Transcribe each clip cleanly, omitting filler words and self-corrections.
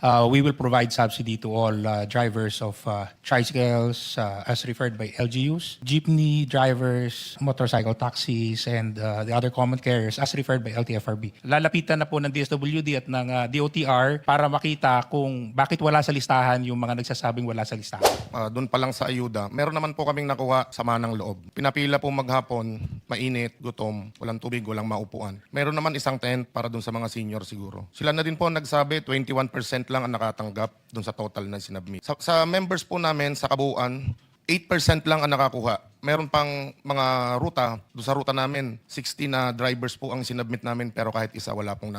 We will provide subsidy to all drivers of tricycles as referred by LGUs, jeepney drivers, motorcycle taxis, and the other common carriers as referred by LTFRB. Lalapitan na po ng DSWD at ng DOTR para makita kung bakit wala sa listahan yung mga nagsasabing wala sa listahan. Doon pa lang sa ayuda, meron naman po kaming nakuha sama ng loob. Pinapila po maghapon, mainit, gutom, walang tubig, walang maupuan. Meron naman isang tent para doon sa mga senior siguro. Sila na din po nagsabi, 21% lang ang nakatanggap doon sa total na sinabmit. Sa members po namin, sa kabuuan, 8% lang ang nakakuha. Meron pang mga ruta, doon sa ruta namin, 60 na drivers po ang sinabmit namin pero kahit isa wala pong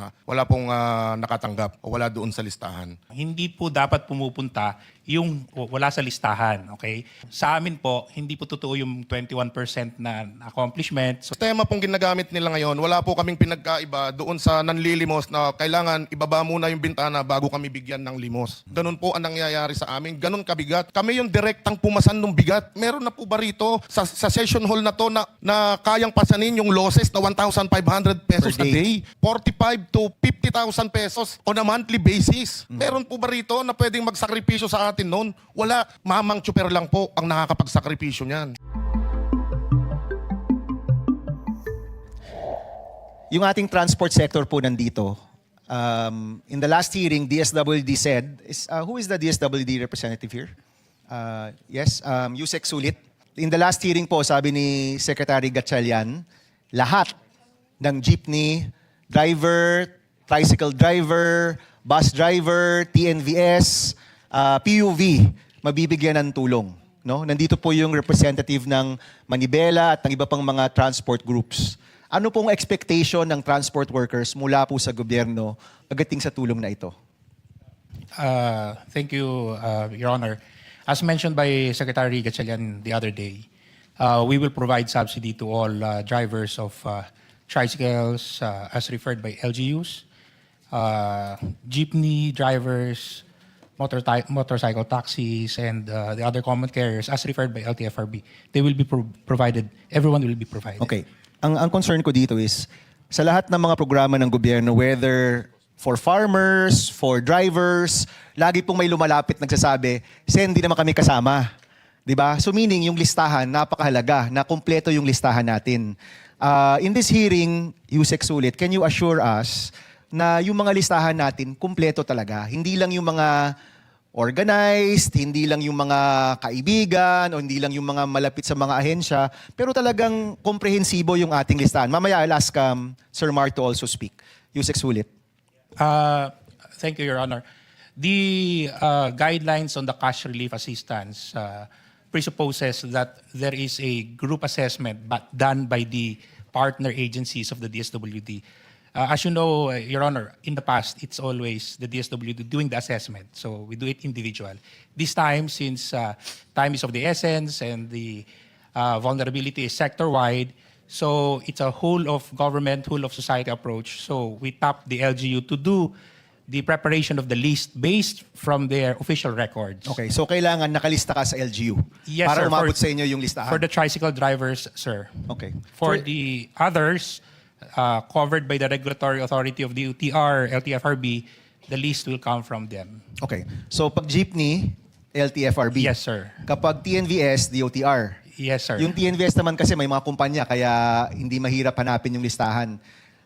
nakatanggap o wala doon sa listahan. Hindi po dapat pumupunta yung wala sa listahan, okay? Sa amin po, hindi po totoo yung 21% na accomplishment. So, Sistema pong ginagamit nila ngayon, wala po kaming pinagkaiba doon sa nanlilimos na kailangan ibaba muna yung bintana bago kami bigyan ng limos. Ganun po ang nangyayari sa amin, ganun kabigat. Kami yung direktang pumasan ng bigat. Meron na po ba rito sa session hall na to na kayang pasanin yung losses na 1,500 pesos a day? 45 to 50,000 pesos on a monthly basis. Meron po ba rito na pwedeng magsakripisyo sa atin noon? Wala. Mamang tsuper lang po ang nakakapagsakripisyo niyan. Yung ating transport sector po nandito, in the last hearing, DSWD said, who is the DSWD representative here? Yes, Yusek Sulit. In the last hearing po, sabi ni Secretary Gatchalian, lahat ng jeepney, driver, tricycle driver, bus driver, TNVS, PUV, mabibigyan ng tulong. No? Nandito po yung representative ng Manibela at ng iba pang mga transport groups. Ano pong expectation ng transport workers mula po sa gobyerno pagdating sa tulong na ito? Thank you, Your Honor. As mentioned by Secretary Gatchalian the other day, we will provide subsidy to all drivers of tricycles as referred by LGUs, jeepney drivers, motorcycle taxis, and the other common carriers as referred by LTFRB. They will be provided, everyone will be provided. Okay. Ang concern ko dito is, sa lahat ng mga programa ng gobyerno, whether for farmers, for drivers, lagi pong may lumalapit nagsasabi, Sen, hindi naman kami kasama. Diba? So meaning, yung listahan, napakahalaga, na kumpleto yung listahan natin. In this hearing, Yusek Sulit, can you assure us na yung mga listahan natin, kumpleto talaga? Hindi lang yung mga organized, hindi lang yung mga kaibigan, o hindi lang yung mga malapit sa mga ahensya, pero talagang komprehensibo yung ating listahan. Mamaya, I'll ask Sir Mar to also speak. Yusek Sulit. Thank you, Your Honor. The guidelines on the cash relief assistance presupposes that there is a group assessment done by the partner agencies of the DSWD. As you know, Your Honor, in the past, it's always the DSWD doing the assessment. So we do it individual. This time, since time is of the essence and the vulnerability is sector-wide, so it's a whole of government, whole of society approach. So we tap the LGU to do the preparation of the list based from their official records. Okay, so kailangan nakalista ka sa LGU Yes, para sir, umabot sa inyo yung listahan. For the tricycle drivers, sir. Okay. For the others, covered by the regulatory authority of the UTR, LTFRB, the list will come from them. Okay. So pag jeepney, LTFRB. Yes, sir. Kapag TNVS, DOTR. Yes, sir. Yung TNVS naman kasi may mga kumpanya kaya hindi mahirap hanapin yung listahan.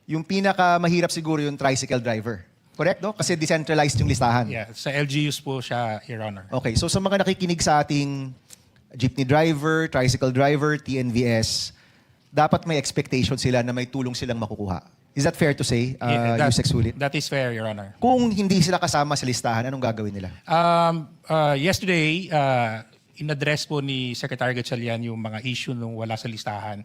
Yung pinaka mahirap siguro yung tricycle driver. Correct, no? Kasi decentralized yung listahan. Yeah, sa LGUs po siya, Your Honor. Okay, so sa mga nakikinig sa ating jeepney driver, tricycle driver, TNVS, dapat may expectation sila na may tulong silang makukuha. Is that fair to say, Yusek Sulit? That is fair, Your Honor. Kung hindi sila kasama sa listahan, anong gagawin nila? Yesterday, in-address po ni Secretary Gatchalian yung mga issue nung wala sa listahan.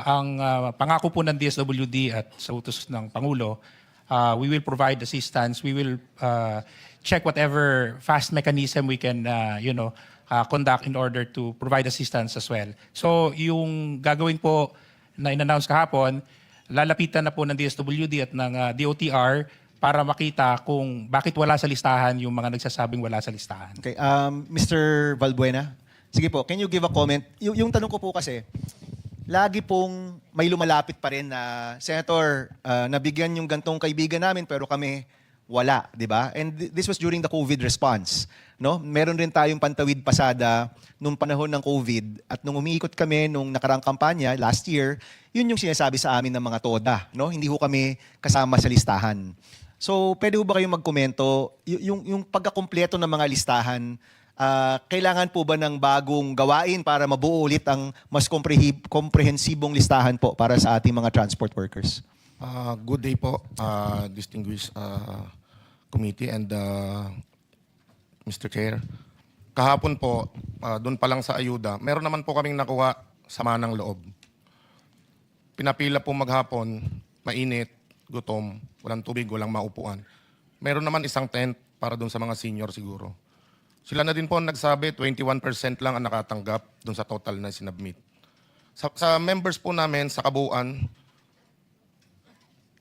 Ang pangako po ng DSWD at sa utos ng Pangulo, we will provide assistance. We will check whatever fast mechanism we can, conduct in order to provide assistance as well. So yung gagawin po na in-announce kahapon, lalapitan na po ng DSWD at ng DOTR para makita kung bakit wala sa listahan yung mga nagsasabing wala sa listahan. Okay, Mr. Valbuena, sige po, can you give a comment? Yung tanong ko po kasi, lagi pong may lumalapit pa rin na, Senator, nabigyan yung gantong kaibigan namin pero kami wala, di ba? And this was during the COVID response. No? Meron rin tayong pantawid pasada nung panahon ng COVID at nung umiikot kami nung nakarang kampanya last year, yun yung sinasabi sa amin ng mga TODA. No? Hindi ho kami kasama sa listahan. So, pwede ho ba kayong magkomento? Yung pagkakumpleto ng mga listahan, kailangan po ba ng bagong gawain para mabuo ulit ang mas komprehensibong listahan po para sa ating mga transport workers? Good day po, distinguished committee and Mr. Chair. Kahapon po, doon pa lang sa ayuda, meron naman po kaming nakuha sama ng loob. Pinapila po maghapon, mainit, gutom, walang tubig, walang maupuan. Meron naman isang tent para doon sa mga senior siguro. Sila na din po nagsabi, 21% lang ang nakatanggap doon sa total na sinubmit. Sa members po namin, sa kabuuan,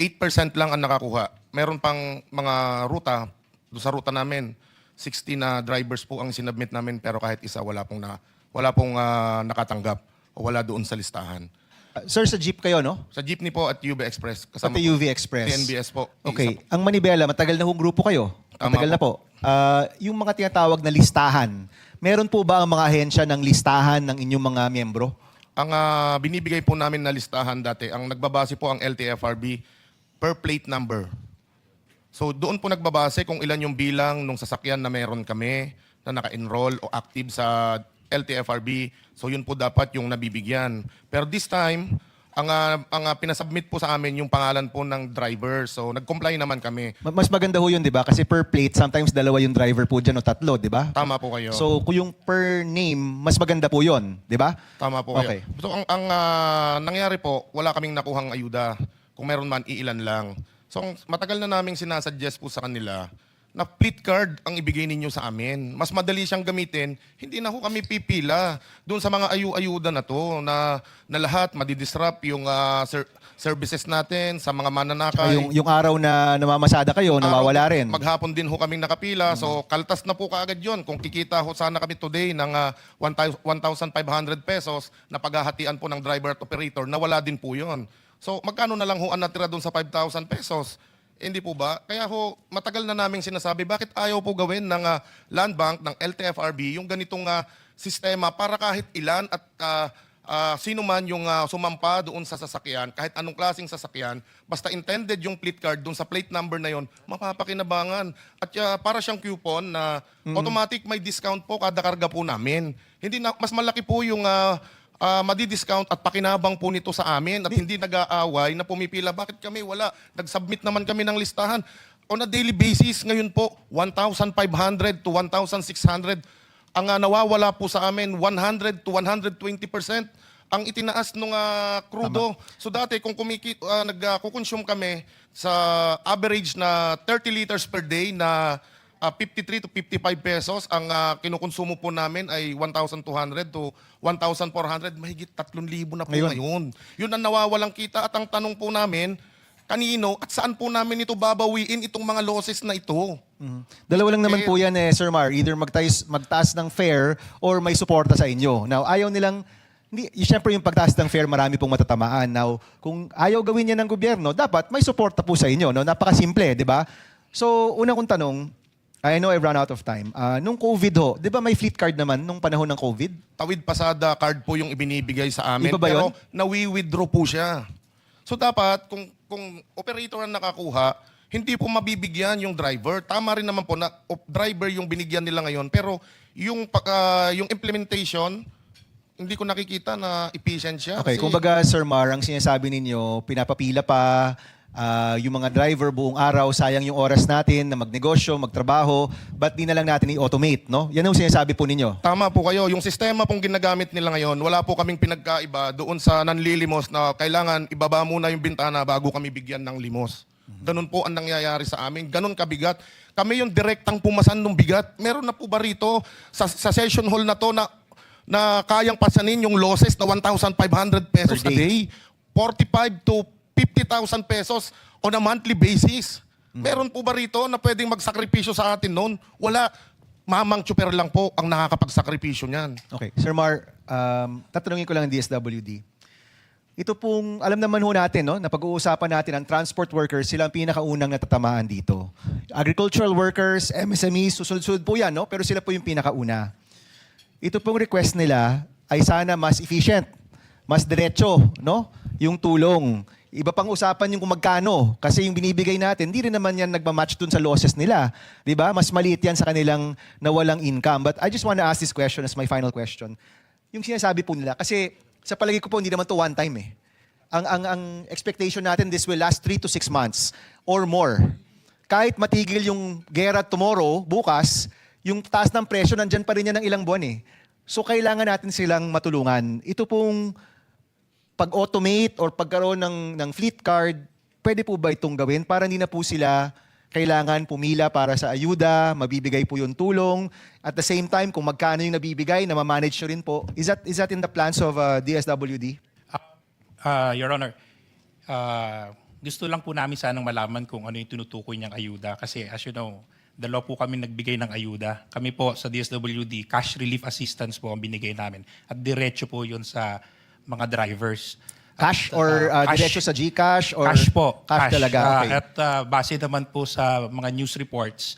8% lang ang nakakuha. Meron pang mga ruta, doon sa ruta namin, 60 na drivers po ang sinubmit namin pero kahit isa wala pong nakatanggap o wala doon sa listahan. Sir, sa jeep kayo, no? Sa jeepney po at UV Express. Pati UV Express. TNBS po. Okay. Isa po. Ang Manibela, matagal na hong grupo kayo. Tama Matagal na po. Yung mga tinatawag na listahan, meron po ba ang mga ahensya ng listahan ng inyong mga miyembro? Ang binibigay po namin na listahan dati, ang nagbabase po ang LTFRB per plate number. So doon po nagbabase kung ilan yung bilang nung sasakyan na meron kami na naka-enroll o active sa LTFRB. So yun po dapat yung nabibigyan. Pero this time, ang pinasubmit po sa amin yung pangalan po ng driver. So nag-comply naman kami. Mas maganda ho yun, di ba? Kasi per plate, sometimes dalawa yung driver po dyan o tatlo, di ba? Tama po kayo. So kung yung per name, mas maganda po yun, di ba? Tama po Okay. kayo. So ang nangyari po, wala kaming nakuhang ayuda. Kung meron man, iilan lang. So matagal na naming sinasuggest po sa kanila na fleet card ang ibigay ninyo sa amin. Mas madali siyang gamitin. Hindi na ho kami pipila doon sa mga ayuda na to na lahat madidisrupt yung services natin sa mga mananakay. Yung araw na namamasada kayo, nawawala rin. Maghapon din ho kaming nakapila. So kaltas na po kaagad yun. Kung kikita ho sana kami today ng 1,500 pesos na paghahatian po ng driver at operator, nawala din po yun. So magkano na lang ho ang natira doon sa 5,000 pesos? Hindi po ba? Kaya ho, matagal na naming sinasabi, bakit ayaw po gawin ng Land Bank, ng LTFRB, yung ganitong sistema para kahit ilan at sino man yung sumampa doon sa sasakyan, kahit anong klaseng sasakyan, basta intended yung plate card doon sa plate number na yon, mapapakinabangan. At para siyang coupon na automatic may discount po kada karga po namin. Hindi na, mas malaki po yung madi-discount at pakinabang po nito sa amin at hindi nag-aaway na pumipila. Bakit kami? Wala. Nag-submit naman kami ng listahan. On a daily basis, ngayon po, 1,500 to 1,600. Ang nawawala po sa amin, 100 to 120% ang itinaas ng krudo. So dati, kung nagkukonsume kami sa average na 30 liters per day na 53 to 55 pesos, ang kinukonsumo po namin ay 1,200 to 1,400, mahigit 3,000 na po ngayon. Yun ang nawawalang kita at ang tanong po namin, kanino at saan po namin ito babawiin itong mga losses na ito? Dalawa lang naman po yan Sir Mar. Either magtaas ng fare or may suporta sa inyo. Now, ayaw nilang, siyempre yung pagtaas ng fare, marami pong matatamaan. Now, kung ayaw gawin yan ng gobyerno, dapat may suporta po sa inyo. No? Napakasimple, di ba? So, una kong tanong, I know I've run out of time. Nung COVID ho, di ba may fleet card naman nung panahon ng COVID? Tawid pasada card po yung ibinibigay sa amin. Iba ba pero yun? nawi-withdraw po siya. So dapat, kung operator ang nakakuha, hindi po mabibigyan yung driver. Tama rin naman po na driver yung binigyan nila ngayon. Pero yung implementation, hindi ko nakikita na efficient siya. Okay, Kasi kumbaga Sir Mar, ang sinasabi ninyo, pinapapila pa, yung mga driver buong araw, sayang yung oras natin na magnegosyo, magtrabaho, ba't di na lang natin i-automate, no? Yan ang sinasabi po ninyo. Tama po kayo. Yung sistema pong ginagamit nila ngayon, wala po kaming pinagkaiba doon sa nanlilimos na kailangan ibaba muna yung bintana bago kami bigyan ng limos. Ganun po ang nangyayari sa amin. Ganun kabigat. Kami yung direktang pumasan ng bigat. Meron na po ba rito sa session hall na to na kayang pasanin yung losses na 1,500 pesos Per a day? 45 to 50,000 pesos on a monthly basis. Meron po ba rito na pwedeng magsakripisyo sa atin noon? Wala. Mamang tsuper lang po ang nakakapagsakripisyo niyan. Okay, Sir Mar, tatanungin ko lang ang DSWD. ito pong, alam naman ho natin, no, na pag-uusapan natin ang transport workers, sila ang pinakaunang natatamaan dito. Agricultural workers, MSMEs, susunod-sunod po yan, no? Pero sila po yung pinakauna. Ito pong request nila ay sana mas efficient, mas diretso, no? Yung tulong. Iba pang usapan yung kung magkano. Kasi yung binibigay natin, hindi rin naman yan nagmamatch dun sa losses nila. Di ba? Mas maliit yan sa kanilang nawalang income. But I just want to ask this question as my final question. Yung sinasabi po nila, kasi sa palagi ko po, hindi naman to one time eh. Ang expectation natin, this will last 3 to 6 months or more. Kahit matigil yung gera tomorrow, bukas, yung taas ng presyo, nandyan pa rin yan ng ilang buwan eh. So kailangan natin silang matulungan. Ito pong pag-automate or pagkaroon ng fleet card, pwede po ba itong gawin para hindi na po sila kailangan pumila para sa ayuda, mabibigay po yung tulong. At the same time, kung magkano yung nabibigay, na ma-manage nyo rin po. Is that in the plans of DSWD? Your Honor, gusto lang po namin sanang malaman kung ano yung tinutukoy niyang ayuda. Kasi as you know, dalawa po kami nagbigay ng ayuda. Kami po sa DSWD, cash relief assistance po ang binigay namin. At diretso po yun sa mga drivers. Cash or diretso sa GCash? Or Cash po. Cash talaga, okay. At base naman po sa mga news reports,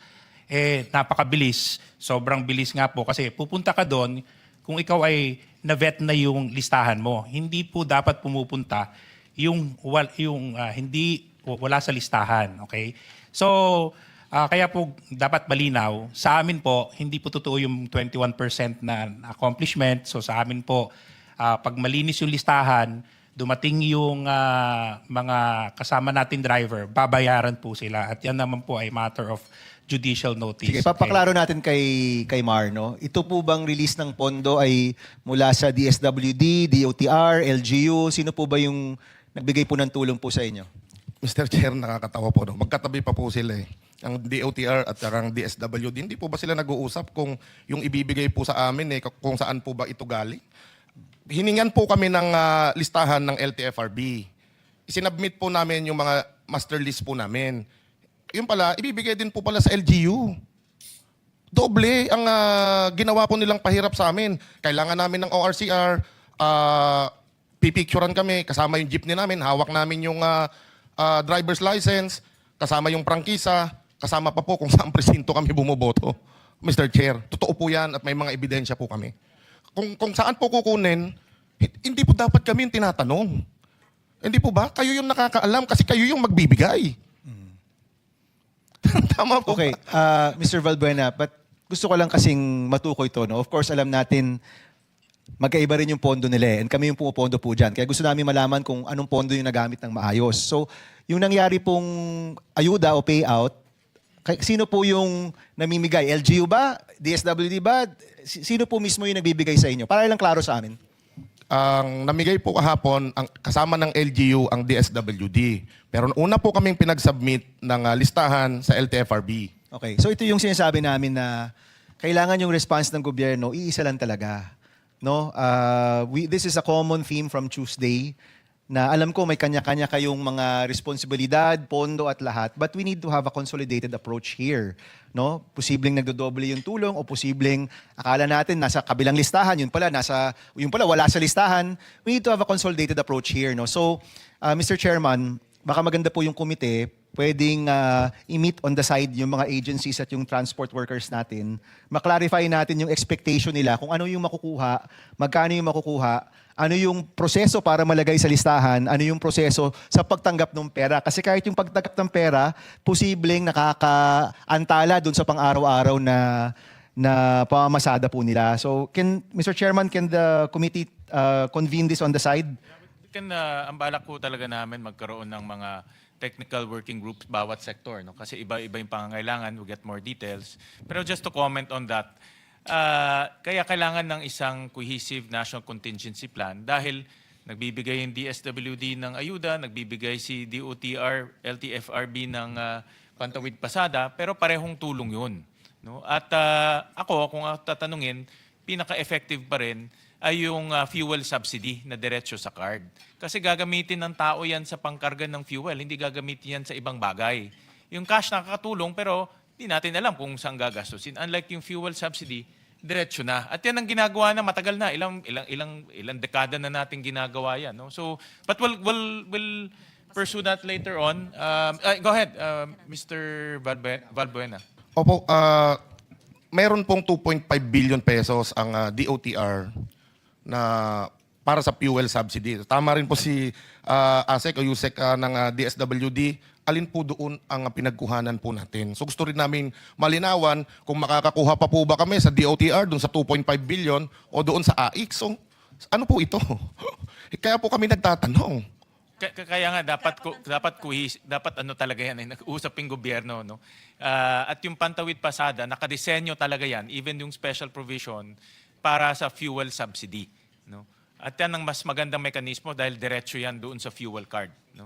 napakabilis. Sobrang bilis nga po. Kasi pupunta ka doon, kung ikaw ay na-vet na yung listahan mo, hindi po dapat pumupunta yung wala sa listahan. Okay? So, kaya po dapat malinaw. Sa amin po, hindi po totoo yung 21% na accomplishment. So sa amin po, pag malinis yung listahan, dumating yung mga kasama natin driver, babayaran po sila. At yan naman po ay matter of judicial notice. Sige, papaklaro natin kay Mar, no? Ito po bang release ng pondo ay mula sa DSWD, DOTR, LGU? Sino po ba yung nagbigay po ng tulong po sa inyo? Mr. Chair, nakakatawa po. No? Magkatabi pa po sila eh. Ang DOTR at ang DSWD, hindi po ba sila nag-uusap kung yung ibibigay po sa amin, kung saan po ba ito galing? Hiningan po kami ng listahan ng LTFRB. Isinabmit po namin yung mga master list po namin. Yung pala, ibibigay din po pala sa LGU. Doble ang ginawa po nilang pahirap sa amin. Kailangan namin ng ORCR, pipicturean kami, kasama yung jeepney namin, hawak namin yung driver's license, kasama yung prangkisa, kasama pa po kung saan presinto kami bumoboto. Mr. Chair, totoo po yan at may mga ebidensya po kami. Kung saan po kukunin, hindi po dapat kami yung tinatanong. Hindi po ba? Kayo yung nakakaalam kasi kayo yung magbibigay. Tama po Okay, ba? Mr. Valbuena, but gusto ko lang kasing matukoy to. No? Of course, alam natin magkaiba rin yung pondo nila and kami yung pumupondo po dyan. Kaya gusto namin malaman kung anong pondo yung nagamit ng maayos. So, yung nangyari pong ayuda o payout, sino po yung namimigay? LGU ba? DSWD ba? Sino po mismo yung nagbibigay sa inyo? Para lang klaro sa amin. Ang namigay po kahapon, kasama ng LGU ang DSWD. Pero una po kaming pinag-submit ng listahan sa LTFRB. Okay, so ito yung sinasabi namin na kailangan yung response ng gobyerno, iisa lang talaga. No? This is a common theme from Tuesday na alam ko may kanya-kanya kayong mga responsibilidad, pondo at lahat, but we need to have a consolidated approach here. No? Posibleng nagdodoble yung tulong o posibleng akala natin nasa kabilang listahan, yun pala wala sa listahan. We need to have a consolidated approach here. No? So, Mr. Chairman, baka maganda po yung komite, pwedeng i-meet on the side yung mga agencies at yung transport workers natin. Ma-clarify natin yung expectation nila kung ano yung makukuha, magkano yung makukuha, ano yung proseso para malagay sa listahan, ano yung proseso sa pagtanggap ng pera. Kasi kahit yung pagtanggap ng pera, posibleng nakakaantala dun sa pang-araw-araw na pamamasada po nila. So, Mr. Chairman, can the committee convene this on the side? Ang balak po talaga namin magkaroon ng mga technical working groups bawat sector. No? Kasi iba-iba yung pangangailangan, we'll get more details. Pero just to comment on that, kaya kailangan ng isang cohesive national contingency plan dahil nagbibigay yung DSWD ng ayuda, nagbibigay si DOTR, LTFRB ng pantawid pasada, pero parehong tulong yun. No? At ako, kung tatanungin, pinaka-effective pa rin ay yung fuel subsidy na diretso sa card. Kasi gagamitin ng tao yan sa pangkarga ng fuel, hindi gagamitin yan sa ibang bagay. Yung cash nakakatulong pero di natin alam kung saan gagastusin. Unlike yung fuel subsidy, diretso na. At yan ang ginagawa na matagal na, ilang dekada na nating ginagawa yan, no? So, but we'll pursue that later on. Go ahead, Mr. Valbuena. Opo, mayroon pong 2.5 billion pesos ang DOTR na para sa fuel subsidy. Tama rin po si ASEC o USEC ng DSWD. Alin po doon ang pinagkuhanan po natin? So gusto rin namin malinawan kung makakakuha pa po ba kami sa DOTR doon sa 2.5 billion o doon sa AIC. So ano po ito? Kaya po kami nagtatanong. Kaya nga dapat ano talaga yan, nag-uusap yung gobyerno, no. At yung Pantawid Pasada, nakadesenyo talaga yan, even yung special provision para sa fuel subsidy, no. At yan ang mas magandang mekanismo dahil diretso yan doon sa fuel card, no.